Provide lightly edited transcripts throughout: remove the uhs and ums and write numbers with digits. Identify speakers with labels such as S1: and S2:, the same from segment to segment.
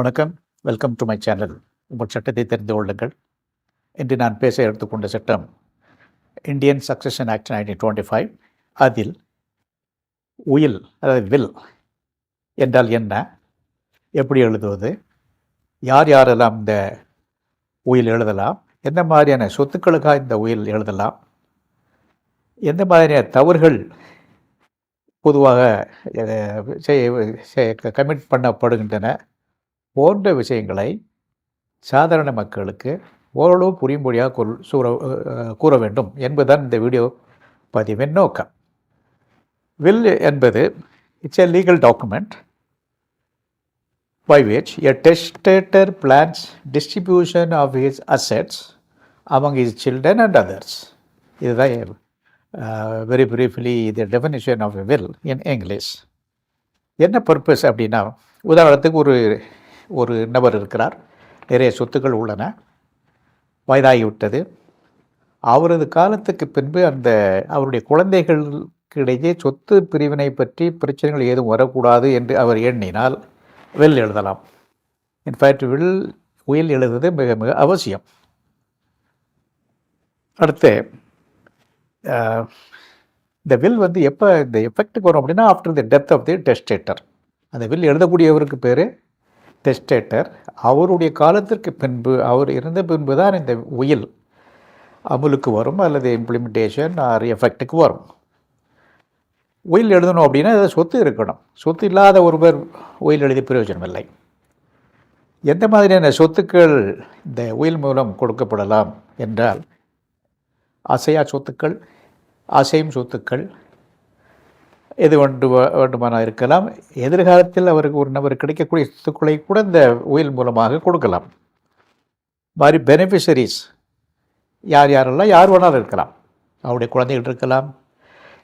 S1: வணக்கம். Welcome to my channel. உங்கள் சட்டத்தை தெரிந்து கொள்ளுங்கள். இன்று நான் பேச எடுத்துக்கொண்ட சட்டம் இந்தியன் சக்சஷன் ஆக்ட் 1925. அதில் உயில் அதாவது வில் என்றால் என்ன, எப்படி எழுதுவது, யார் யாரெல்லாம் இந்த உயில் எழுதலாம், எந்த மாதிரியான சொத்துக்களுக்காக இந்த உயில் எழுதலாம், எந்த மாதிரியான தவறுகள் பொதுவாக கமிட் பண்ணப்படுகின்றன போன்ற விஷயங்களை சாதாரண மக்களுக்கு ஓரளவு புரியும்படியாக கூற வேண்டும் என்பதுதான் இந்த வீடியோ பதிவின் நோக்கம். வில் என்பது it's a legal document by which a testator plans distribution of his assets among his children and others. இதுதான் very briefly the definition of a will in English. என்ன பர்பஸ் அப்படின்னா, உதாரணத்துக்கு ஒரு நபர் இருக்கிறார், நிறைய சொத்துக்கள் உள்ளன, வயதாகிவிட்டது. அவரது காலத்துக்கு பின்பு அவருடைய குழந்தைகளுக்கிடையே சொத்து பிரிவினை பற்றி பிரச்சனைகள் ஏதும் வரக்கூடாது என்று அவர் எண்ணினால் வில் எழுதலாம். இன்ஃபேக்ட் உயில் எழுதுவது மிக மிக அவசியம். அடுத்து இந்த வில் எப்போ இந்த எஃபெக்ட்டுக்கு வரும் அப்படின்னா, after the death of the testator. அந்த வில் எழுதக்கூடியவருக்கு பேர் டெஸ்டேட்டர். அவருடைய காலத்திற்கு பின்பு, அவர் இருந்த பின்பு தான் இந்த உயில் அமலுக்கு வரும் அல்லது இம்ப்ளிமெண்டேஷன் ஆர் எஃபெக்ட்டுக்கு வரும். உயில் எழுதணும் அப்படின்னா அது சொத்து இருக்கணும். சொத்து இல்லாத ஒருவர் உயில் எழுதி பிரயோஜனம் இல்லை. எந்த மாதிரியான சொத்துக்கள் இந்த உயில் மூலம் கொடுக்கப்படலாம் என்றால், அசையா சொத்துக்கள், அசையும் சொத்துக்கள் எது வேண்டுமானால் இருக்கலாம். எதிர்காலத்தில் அவருக்கு ஒரு நபர் கிடைக்கக்கூடிய சொத்துக்களை கூட இந்த உயில் மூலமாக கொடுக்கலாம். மாதிரி பெனிஃபிஷரிஸ் யார் யாரெல்லாம் யார் வேணாலும் இருக்கலாம். அவருடைய குழந்தைகள் இருக்கலாம்.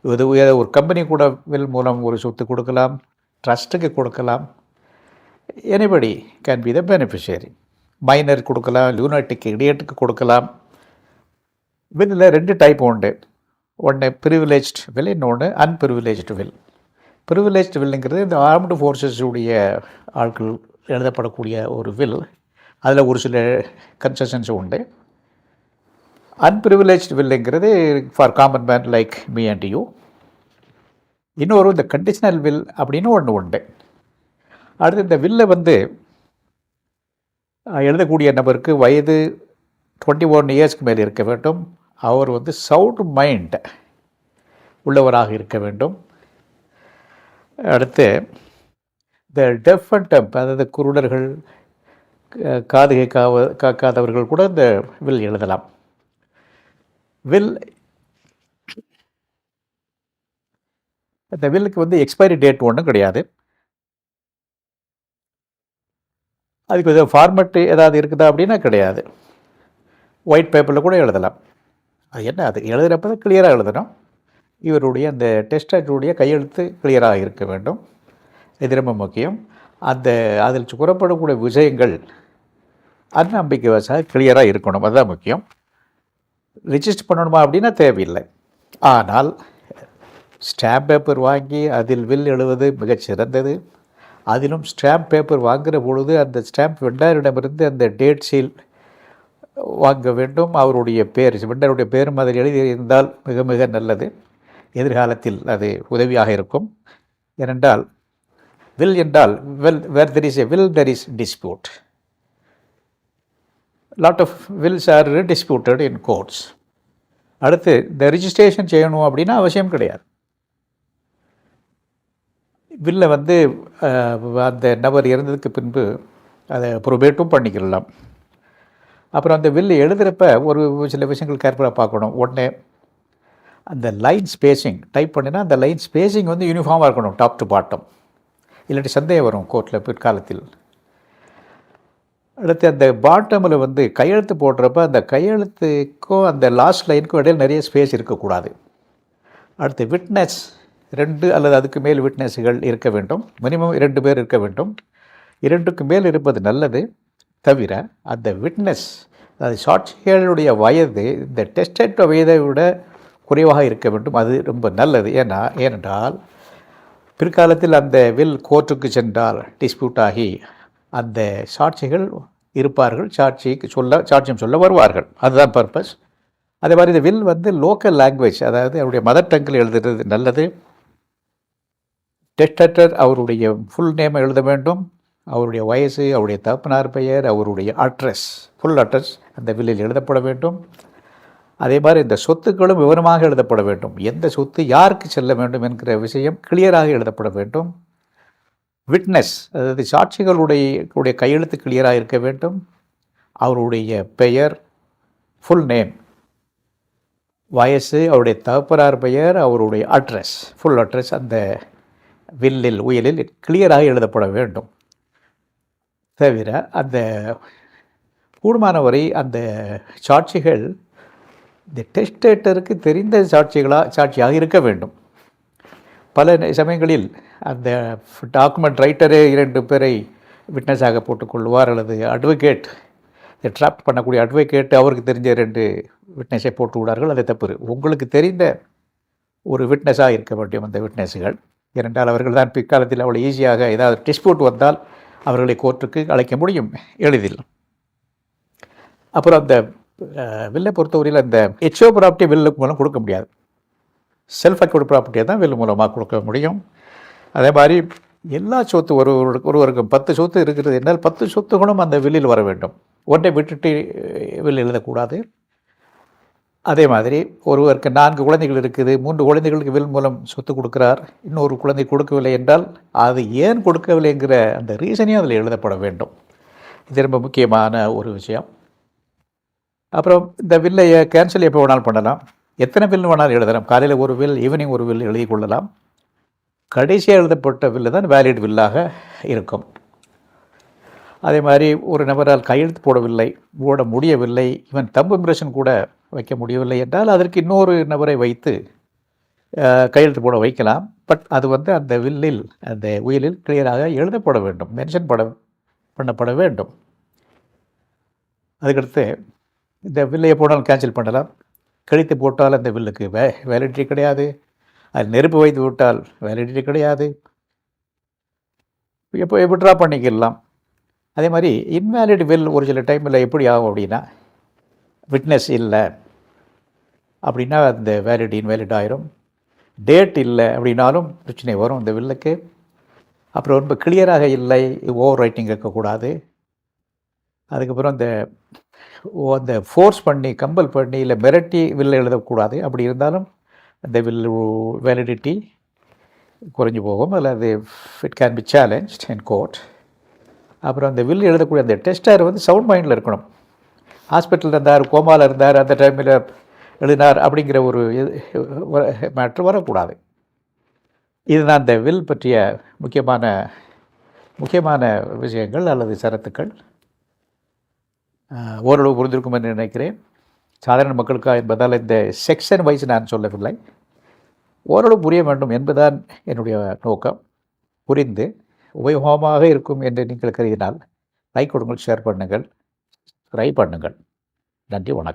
S1: ஒரு கம்பெனி கூட வில் மூலம் ஒரு சொத்து கொடுக்கலாம், ட்ரஸ்ட்டுக்கு கொடுக்கலாம். Anybody can be the beneficiary. Minor கொடுக்கலாம், யூனிட்டுக்கு இடியட்டுக்கு கொடுக்கலாம். வில்லில் 2 டைப் உண்டு. ஒன்று ப்ரிவிலேஜ்ட் வில், இன்னொன்று அன்பிரிவிலேஜ்டு வில். ப்ரிவிலேஜ்டு வில்லுங்கிறது இந்த ஆர்ம்டு ஃபோர்ஸஸுடைய ஆட்கள் எழுதப்படக்கூடிய ஒரு வில். அதில் ஒரு சில கன்செஷன்ஸ் உண்டு. அன்பிரிவிலேஜ்டு வில்லுங்கிறது for common man like me and you. இன்னொரு இந்த கண்டிஷனல் வில் அப்படின்னு ஒன்று உண்டு. அடுத்து இந்த வில்லை எழுதக்கூடிய நபருக்கு வயது 21 இயர்ஸ்க்கு மேலே இருக்க வேண்டும். அவர் சவுண்ட் மைண்ட் உள்ளவராக இருக்க வேண்டும். அடுத்து இந்த டெஃப் அண்ட் டம்ப், அதாவது குருடர்கள், காது காக்காதவர்கள் கூட இந்த வில் எழுதலாம். இந்த வில்லுக்கு எக்ஸ்பைரி டேட் ஒன்றும் கிடையாது. அதுக்கு ஃபார்மெட்டு ஏதாவது இருக்குதா அப்படின்னா கிடையாது. ஒயிட் பேப்பரில் கூட எழுதலாம். அது என்ன, அது எழுதுகிறப்ப தான் கிளியராக எழுதணும். இவருடைய அந்த டெஸ்டருடைய கையெழுத்து கிளியராக இருக்க வேண்டும். இது ரொம்ப முக்கியம். அதில் கூறப்படக்கூடிய விஷயங்கள் அந்நம்பிக்கை வசமாக கிளியராக இருக்கணும். அதுதான் முக்கியம். ரிஜிஸ்டர் பண்ணணுமா அப்படின்னா தேவையில்லை. ஆனால் ஸ்டாம்ப் பேப்பர் வாங்கி அதில் வில் எழுதுவது மிகச்சிறந்தது. அதிலும் ஸ்டாம்ப் பேப்பர் வாங்குகிற பொழுது அந்த ஸ்டாம்ப் வெண்டாரிடமிருந்து அந்த டேட் சீல் வாங்க வேண்டும். அவருடைய பேர், வெண்டருடைய பேரும் அதில் எழுதி இருந்தால் மிக மிக நல்லது. எதிர்காலத்தில் அது உதவியாக இருக்கும். ஏனென்றால் வில் என்றால் where there is a will there is dispute. Lot of wills are disputed in courts. அடுத்து இந்த ரிஜிஸ்ட்ரேஷன் செய்யணும் அப்படின்னா அவசியம் கிடையாது. வில்லை அந்த நபர் இறந்ததுக்கு பின்பு அதை ப்ரொபேட்டும் பண்ணிக்கலாம். அப்புறம் அந்த வில்லு எழுதுகிறப்ப ஒரு சில விஷயங்கள் கேர்ஃபுல்லாக பார்க்கணும். ஒன்று, அந்த லைன் ஸ்பேஸிங் டைப் பண்ணினா அந்த லைன் ஸ்பேஸிங் யூனிஃபார்மாக இருக்கணும், டாப் டு பாட்டம். இல்லாட்டி சந்தேகம் வரும் கோர்ட்டில் பிற்காலத்தில். அடுத்து அந்த பாட்டமில் கையெழுத்து போடுறப்ப அந்த கையெழுத்துக்கும் அந்த லாஸ்ட் லைனுக்கும் இடையில் நிறைய ஸ்பேஸ் இருக்கக்கூடாது. அடுத்து விட்னஸ், 2 அல்லது அதுக்கு மேல் விட்னஸுகள் இருக்க வேண்டும். மினிமம் 2 பேர் இருக்க வேண்டும். 2க்கு மேல் இருப்பது நல்லது. தவிர அந்த விட்னஸ், அதாவது சாட்சிகளுடைய வயது இந்த டெஸ்டட் வயதை விட குறைவாக இருக்க வேண்டும். அது ரொம்ப நல்லது. ஏனென்றால் பிற்காலத்தில் அந்த வில் கோர்ட்டுக்கு சென்றால் டிஸ்பியூட் ஆகி அந்த சாட்சிகள் இருப்பார்கள், சாட்சியம் சொல்ல வருவார்கள். அதுதான் பர்பஸ். அதே மாதிரி இந்த வில் வந்து லோக்கல் லாங்குவேஜ், அதாவது அவருடைய மதர் டங்கில் எழுதுறது நல்லது. டெஸ்டேட்டர் அவருடைய ஃபுல் நேமை எழுத வேண்டும், அவருடைய வயசு, அவருடைய தகப்பனார் பெயர், அவருடைய அட்ரஸ், ஃபுல் அட்ரஸ் அந்த வில்லில் எழுதப்பட வேண்டும். அதே மாதிரி இந்த சொத்துக்களும் விவரமாக எழுதப்பட வேண்டும். எந்த சொத்து யாருக்கு செல்ல வேண்டும் என்கிற விஷயம் கிளியராக எழுதப்பட வேண்டும். விட்னஸ், அதாவது சாட்சிகளுடைய கையெழுத்து கிளியராக இருக்க வேண்டும். அவருடைய பெயர், ஃபுல் நேம், வயசு, அவருடைய தகப்பனார் பெயர், அவருடைய அட்ரஸ், ஃபுல் அட்ரஸ் அந்த உயிலில் கிளியராக எழுதப்பட வேண்டும். தவிர அந்த கூடுமானவரை அந்த சாட்சிகள் இந்த டெஸ்டேட்டருக்கு தெரிந்த சாட்சியாக இருக்க வேண்டும். பல சமயங்களில் அந்த டாக்குமெண்ட் ரைட்டரே 2 பேரை விட்னஸாக போட்டுக்கொள்வார், அல்லது அட்வொகேட், இந்த ட்ராப்ட் பண்ணக்கூடிய அட்வொகேட் அவருக்கு தெரிஞ்ச 2 விட்னஸை போட்டு விடார்கள். அது தப்பு. உங்களுக்கு தெரிந்த ஒரு விட்னஸாக இருக்க வேண்டும் அந்த விட்னஸுகள். ஏனென்றால் அவர்கள் தான் பிற்காலத்தில் அவ்வளோ ஈஸியாக ஏதாவது டிஸ்பியூட் வந்தால் அவர்களை கோர்ட்டுக்கு அழைக்க முடியும் எளிதில். அப்புறம் அந்த வில்லை பொறுத்தவரையில் அந்த எச்ஓ ப்ராப்பர்ட்டி வில்லுக்கு மூலம் கொடுக்க முடியாது. செல்ஃப் அக்யூர்ட் ப்ராப்பர்ட்டியை தான் வில் மூலமாக கொடுக்க முடியும். அதே மாதிரி எல்லா சொத்து ஒருவருக்கு 10 சொத்து இருக்கிறது என்றால் 10 சொத்துகளும் அந்த வில்லில் வர வேண்டும். ஒன்றை விட்டுட்டு வில் எழுதக்கூடாது. அதே மாதிரி ஒருவருக்கு 4 குழந்தைகள் இருக்குது, 3 குழந்தைகளுக்கு வில் மூலம் சொத்து கொடுக்குறார், இன்னொரு குழந்தை கொடுக்கவில்லை என்றால் அது ஏன் கொடுக்கவில்லைங்கிற அந்த ரீசனையும் அதில் எழுதப்பட வேண்டும். இது ரொம்ப முக்கியமான ஒரு விஷயம். அப்புறம் இந்த வில்லையை கேன்சல் எப்போ வேணாலும் பண்ணலாம், எத்தனை வில் வேணாலும் எழுதலாம். காலையில் ஒரு வில், ஈவினிங் ஒரு வில் எழுதி கொள்ளலாம். கடைசியாக எழுதப்பட்ட வில்லு தான் வேலிட் வில்லாக இருக்கும். அதே மாதிரி ஒரு நபரால் கையெழுத்து போட முடியவில்லை, இவன் தம்பு இம்ப்ரெஷன் கூட வைக்க முடியவில்லை என்றால் அதற்கு இன்னொரு நபரை வைத்து கையெழுத்து போட வைக்கலாம். பட் அது வந்து அந்த வில்லில், அந்த உயிலில் கிளியராக எழுதப்பட வேண்டும், மென்ஷன் பண்ணப்பட வேண்டும். அதுக்கடுத்து இந்த வில்லையை போனாலும் கேன்சல் பண்ணலாம். கழித்து போட்டால் அந்த வில்லுக்கு வேலிடிட்டி கிடையாது. அது நெருப்பு வைத்து விட்டால் வேலிடிட்டி கிடையாது. எப்போ விட்ரா பண்ணிக்கலாம். அதே மாதிரி இன்வேலிட் வில் ஒரு சில டைமில் எப்படி ஆகும் அப்படின்னா, விட்னஸ் இல்லை அப்படின்னா அந்த வேலிட் இன்வேலிட் ஆயிரும். டேட் இல்லை அப்படின்னாலும் பிரச்சனை வரும் இந்த வில்லுக்கு. அப்புறம் ரொம்ப கிளியராக இல்லை, ஓவர் ரைட்டிங் இருக்கக்கூடாது. அதுக்கப்புறம் அந்த ஃபோர்ஸ் பண்ணி, கம்பல் பண்ணி, இல்லை மிரட்டி வில் எழுதக்கூடாது. அப்படி இருந்தாலும் அந்த வில் வேலிடிட்டி குறைஞ்சி போகும், அல்லது it can be challenged in court. அப்புறம் அந்த வில் எழுதக்கூடிய அந்த டெஸ்டர் வந்து சவுண்ட் மைண்டில் இருக்கணும். ஹாஸ்பிட்டலில் இருந்தார், கோமாவில் இருந்தார், அந்த டைமில் எழுதினார் அப்படிங்கிற ஒரு மேட்ரு வரக்கூடாது. இதுதான் அந்த வில் பற்றிய முக்கியமான விஷயங்கள் அல்லது சரத்துக்கள். ஓரளவு புரிந்திருக்கும் என்று நினைக்கிறேன். சாதாரண மக்களுக்காக என்பதால் இந்த செக்ஷன் வைஸ் நான் சொல்லவில்லை, ஓரளவு புரிய வேண்டும் என்பதுதான் என்னுடைய நோக்கம். புரிந்து உபயோகமாக இருக்கும் என்று நீங்கள் கருதினால் லைக் கொடுங்கள், ஷேர் பண்ணுங்கள், ட்ரை பண்ணுங்கள். நன்றி, வணக்கம்.